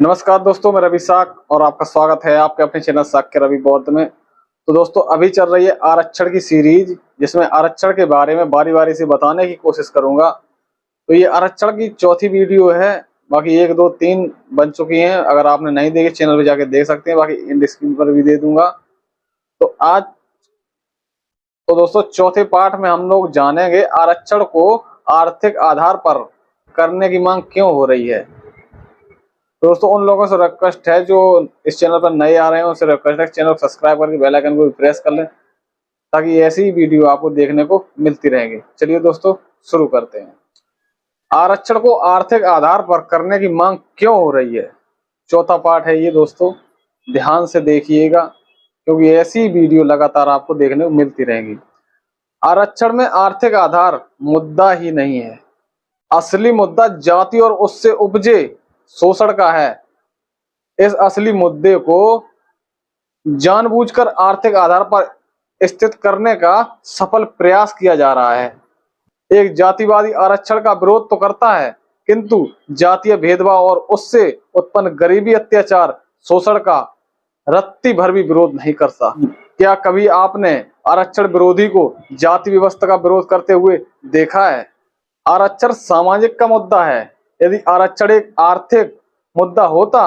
नमस्कार दोस्तों, मैं रवि साक और आपका स्वागत है आपके अपने चैनल साक के रवि बौद्ध में। तो दोस्तों, अभी चल रही है आरक्षण की सीरीज, जिसमें आरक्षण के बारे में बारी बारी से बताने की कोशिश करूंगा। तो ये आरक्षण की चौथी वीडियो है। बाकी 1, 2, 3 बन चुकी हैं। अगर आपने नहीं देखी, चैनल पे जाके देख सकते हैं, बाकी इन स्क्रीन पर भी दे दूंगा। तो आज तो दोस्तों, चौथे पार्ट में हम लोग जानेंगे आरक्षण को आर्थिक आधार पर करने की मांग क्यों हो रही है। दोस्तों, उन लोगों से रिक्वेस्ट है जो इस चैनल पर नए आ रहे हैं, उनसे रिक्वेस्ट है चैनल को सब्सक्राइब करके बेल आइकन को भी प्रेस कर लें, ताकि ऐसी ही वीडियो आपको देखने को मिलती रहेगी। चलिए दोस्तों, शुरू करते हैं। आरक्षण को आर्थिक आधार पर करने की मांग क्यों हो रही है, चौथा पार्ट है ये। दोस्तों, ध्यान से देखिएगा, क्योंकि ऐसी वीडियो लगातार आपको देखने को मिलती रहेगी। आरक्षण में आर्थिक आधार मुद्दा ही नहीं है। असली मुद्दा जाति और उससे उपजे शोषण का है। इस असली मुद्दे को जानबूझकर आर्थिक आधार पर स्थित करने का सफल प्रयास किया जा रहा है। एक जातिवादी आरक्षण का विरोध तो करता है, किंतु जातीय भेदभाव और उससे उत्पन्न गरीबी, अत्याचार, शोषण का रत्ती भर भी विरोध नहीं करता। क्या कभी आपने आरक्षण विरोधी को जाति व्यवस्था का विरोध करते हुए देखा है? आरक्षण सामाजिक का मुद्दा है। यदि आरक्षण एक आर्थिक मुद्दा होता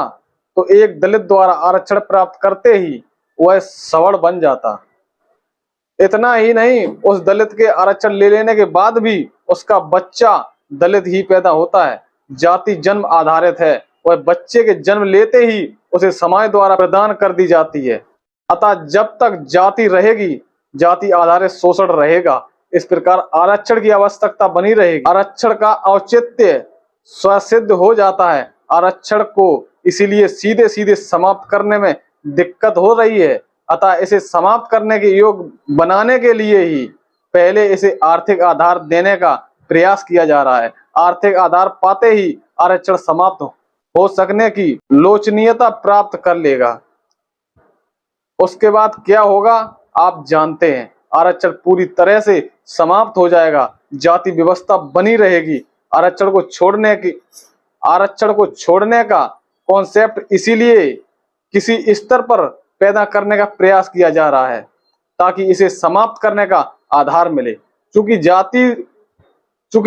तो एक दलित द्वारा आरक्षण प्राप्त करते ही वह सवर्ण बन जाता। इतना ही नहीं, उस दलित के आरक्षण ले लेने के बाद भी उसका बच्चा दलित ही पैदा होता है। जाति जन्म आधारित है। वह बच्चे के जन्म लेते ही उसे समाज द्वारा प्रदान कर दी जाती है। अतः जब तक जाति रहेगी, जाति आधारित शोषण रहेगा। इस प्रकार आरक्षण की आवश्यकता बनी रहेगी। आरक्षण का औचित्य स्वसिद्ध हो जाता है। आरक्षण को इसीलिए सीधे सीधे समाप्त करने में दिक्कत हो रही है। अतः इसे समाप्त करने के योग्य बनाने के लिए ही पहले इसे आर्थिक आधार देने का प्रयास किया जा रहा है। आर्थिक आधार पाते ही आरक्षण समाप्त हो सकने की लोचनीयता प्राप्त कर लेगा। उसके बाद क्या होगा आप जानते हैं। आरक्षण पूरी तरह से समाप्त हो जाएगा, जाति व्यवस्था बनी रहेगी। आरक्षण को छोड़ने का कॉन्सेप्ट इसीलिए किसी स्तर पर पैदा करने का प्रयास किया जा रहा है, ताकि इसे समाप्त करने का आधार मिले। चूंकि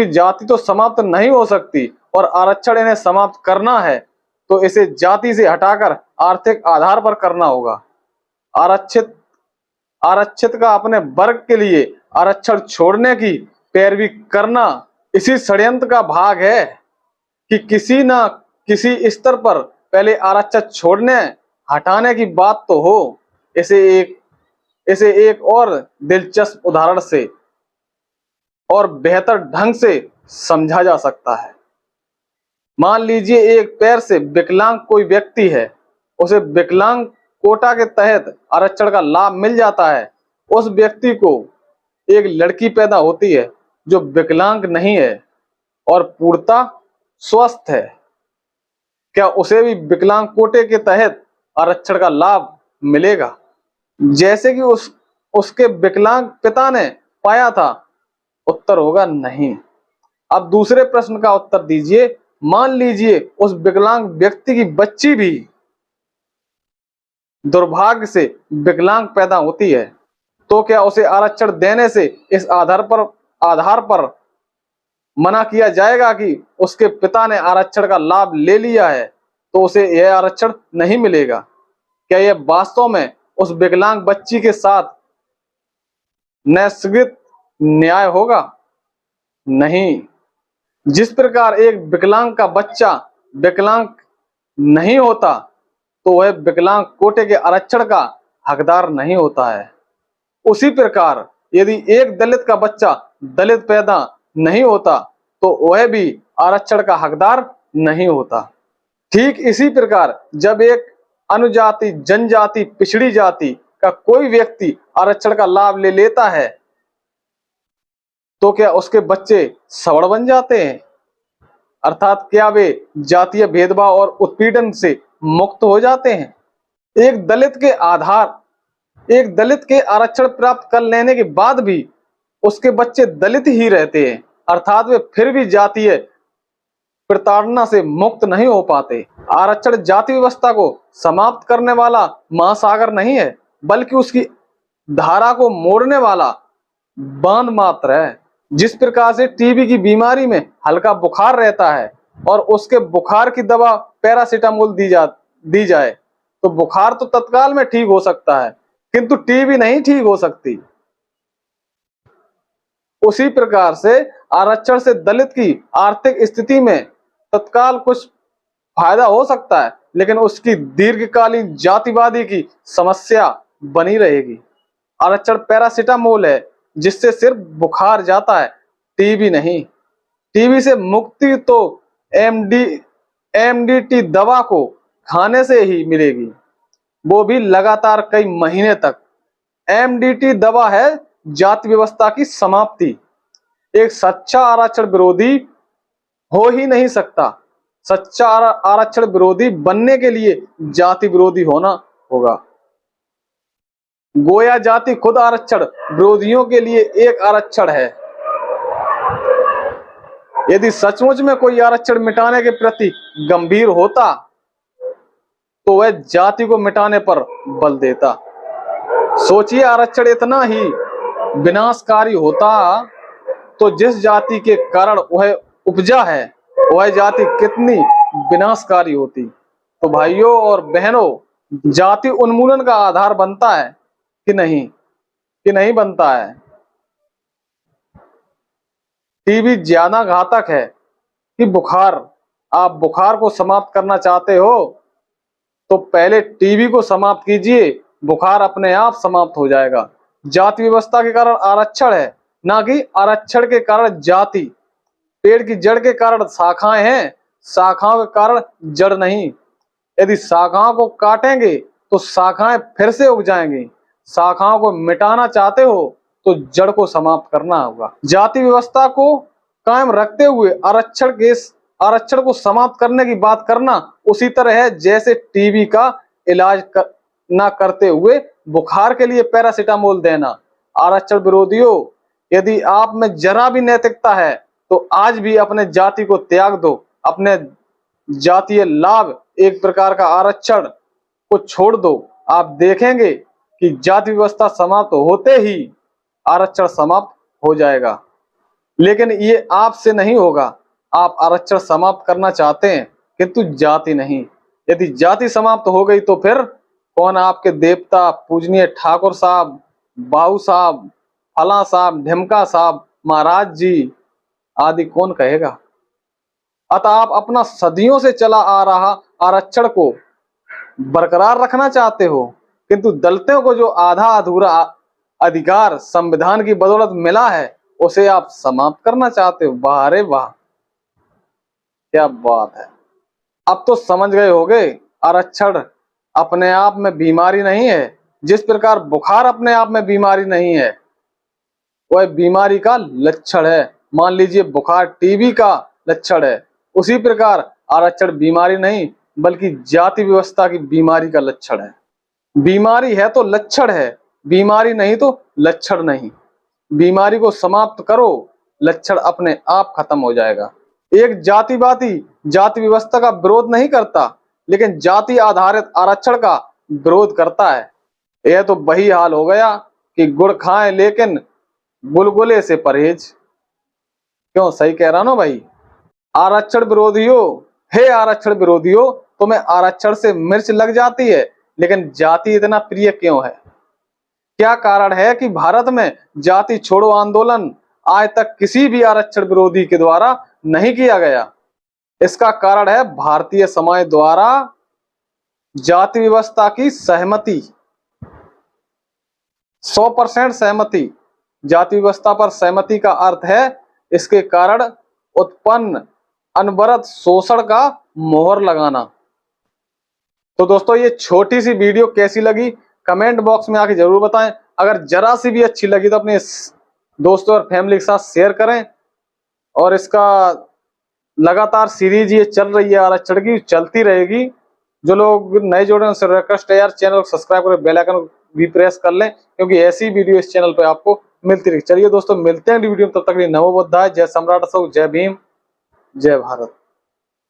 जाति तो समाप्त नहीं हो सकती और आरक्षण इन्हें समाप्त करना है, तो इसे जाति से हटाकर आर्थिक आधार पर करना होगा। आरक्षित का अपने वर्ग के लिए आरक्षण छोड़ने की पैरवी करना इसी षड्यंत्र का भाग है कि किसी न किसी स्तर पर पहले आरक्षण छोड़ने हटाने की बात तो हो। इसे एक और दिलचस्प उदाहरण से और बेहतर ढंग से समझा जा सकता है। मान लीजिए एक पैर से विकलांग कोई व्यक्ति है। उसे विकलांग कोटा के तहत आरक्षण का लाभ मिल जाता है। उस व्यक्ति को एक लड़की पैदा होती है जो विकलांग नहीं है और पूर्णतः स्वस्थ है। क्या उसे भी विकलांग कोटे के तहत आरक्षण का लाभ मिलेगा, जैसे कि उसके विकलांग पिता ने पाया था? उत्तर होगा नहीं। अब दूसरे प्रश्न का उत्तर दीजिए। मान लीजिए उस विकलांग व्यक्ति की बच्ची भी दुर्भाग्य से विकलांग पैदा होती है, तो क्या उसे आरक्षण देने से इस आधार पर मना किया जाएगा कि उसके पिता ने आरक्षण का लाभ ले लिया है तो उसे यह आरक्षण नहीं मिलेगा? क्या यह वास्तव में उस विकलांग बच्ची के साथ नैसर्गिक न्याय होगा? नहीं। जिस प्रकार एक विकलांग का बच्चा विकलांग नहीं होता, तो वह विकलांग कोटे के आरक्षण का हकदार नहीं होता है। उसी प्रकार यदि एक दलित का बच्चा दलित पैदा नहीं होता, तो वह भी आरक्षण का हकदार नहीं होता। ठीक इसी प्रकार जब एक अनुजाति, जनजाति, पिछड़ी जाति का कोई व्यक्ति आरक्षण का लाभ ले लेता है, तो क्या उसके बच्चे सवर्ण बन जाते हैं? अर्थात क्या वे जातीय भेदभाव और उत्पीड़न से मुक्त हो जाते हैं? एक दलित के आरक्षण प्राप्त कर लेने के बाद भी उसके बच्चे दलित ही रहते हैं, अर्थात वे फिर भी जातीय प्रताड़ना से मुक्त नहीं हो पाते। आरक्षण जाति व्यवस्था को समाप्त करने वाला महासागर नहीं है, बल्कि उसकी धारा को मोड़ने वाला बांध मात्र है। जिस प्रकार से टीबी की बीमारी में हल्का बुखार रहता है और उसके बुखार की दवा पैरासीटामोल दी जाए तो बुखार तो तत्काल में ठीक हो सकता है, किंतु टीबी नहीं ठीक हो सकती। उसी प्रकार से आरक्षण से दलित की आर्थिक स्थिति में तत्काल कुछ फायदा हो सकता है, लेकिन उसकी दीर्घकालीन जातिवादी की समस्या बनी रहेगी। आरक्षण पैरासीटामोल है जिससे सिर्फ बुखार जाता है, टीबी नहीं। टीबी से मुक्ति तो एमडीटी दवा को खाने से ही मिलेगी, वो भी लगातार कई महीने तक। एमडीटी दवा है जाति व्यवस्था की समाप्ति। एक सच्चा आरक्षण विरोधी हो ही नहीं सकता। सच्चा आरक्षण विरोधी बनने के लिए जाति विरोधी होना होगा। गोया जाति खुद आरक्षण विरोधियों के लिए एक आरक्षण है। यदि सचमुच में कोई आरक्षण मिटाने के प्रति गंभीर होता तो वह जाति को मिटाने पर बल देता। सोचिए, आरक्षण इतना ही विनाशकारी होता तो जिस जाति के कारण वह उपजा है वह जाति कितनी विनाशकारी होती। तो भाइयों और बहनों, जाति उन्मूलन का आधार बनता है कि नहीं बनता है। टीबी ज्यादा घातक है कि बुखार। आप बुखार को समाप्त करना चाहते हो तो पहले टीबी को समाप्त कीजिए, बुखार अपने आप समाप्त हो जाएगा। जाति व्यवस्था के कारण आरक्षण है, ना कि आरक्षण के कारण जाति। पेड़ की जड़ के कारण शाखाएं हैं, शाखाओं के कारण जड़ नहीं। यदि शाखाओं को काटेंगे तो शाखाएं फिर से उग जाएंगी। शाखाओं को मिटाना चाहते हो तो जड़ को समाप्त करना होगा। जाति व्यवस्था को कायम रखते हुए आरक्षण को समाप्त करने की बात करना उसी तरह है जैसे टीबी का इलाज न करते हुए बुखार के लिए पैरासीटामोल देना। आरक्षण विरोधियों, यदि आप में जरा भी नैतिकता है तो आज भी अपने जाति को त्याग दो। अपने जातीय लाभ, एक प्रकार का आरक्षण को छोड़ दो। आप देखेंगे कि जाति व्यवस्था समाप्त होते ही आरक्षण समाप्त हो जाएगा। लेकिन ये आपसे नहीं होगा। आप आरक्षण समाप्त करना चाहते हैं किंतु जाति नहीं। यदि जाति समाप्त हो गई तो फिर कौन आपके देवता पूजनीय ठाकुर साहब, बाबू साहब, फला साहब, ढिमका साहब, महाराज जी आदि कौन कहेगा। अतः आप अपना सदियों से चला आ रहा आरक्षण को बरकरार रखना चाहते हो, किंतु दलितों को जो आधा अधूरा अधिकार संविधान की बदौलत मिला है उसे आप समाप्त करना चाहते हो। वाह रे वाह, क्या बात है। अब तो समझ गए होगे, आरक्षण अपने आप में बीमारी नहीं है। जिस प्रकार बुखार अपने आप में बीमारी नहीं है, वह बीमारी का लक्षण है। मान लीजिए बुखार टीबी का लक्षण है, उसी प्रकार आरक्षण बीमारी नहीं बल्कि जाति व्यवस्था की बीमारी का लक्षण है। बीमारी है तो लक्षण है, बीमारी नहीं तो लक्षण नहीं। बीमारी को समाप्त करो, लक्षण अपने आप खत्म हो जाएगा। एक जातिवादी जाति व्यवस्था का विरोध नहीं करता, लेकिन जाति आधारित आरक्षण का विरोध करता है। यह तो वही हाल हो गया कि गुड़ खाएं लेकिन गुलगुले से परहेज। क्यों, सही कह रहा ना भाई। आरक्षण विरोधियों, हे आरक्षण विरोधियों, तुम्हें आरक्षण से मिर्च लग जाती है, लेकिन जाति इतना प्रिय क्यों है। क्या कारण है कि भारत में जाति छोड़ो आंदोलन आज तक किसी भी आरक्षण विरोधी के द्वारा नहीं किया गया। इसका कारण है भारतीय समाज द्वारा जाति व्यवस्था की सहमति, 100% सहमति। जाति व्यवस्था पर सहमति का अर्थ है इसके कारण उत्पन्न अनवरत शोषण का मोहर लगाना। तो दोस्तों, ये छोटी सी वीडियो कैसी लगी कमेंट बॉक्स में आके जरूर बताएं। अगर जरा सी भी अच्छी लगी तो अपने दोस्तों और फैमिली के साथ शेयर करें। और इसका लगातार सीरीज ये चल रही है, आरक्षण की चलती रहेगी। जो लोग नए जुड़े हैं उनसे रिक्वेस्ट है यार, चैनल को सब्सक्राइब करें, बेल आइकन भी प्रेस कर लें, क्योंकि ऐसी वीडियो इस चैनल पे आपको मिलती रहेगी। चलिए दोस्तों, मिलते हैं अगली वीडियो में, तब तक के लिए नमो बुद्धाय, जय सम्राट अशोक, जय भीम, जय भारत।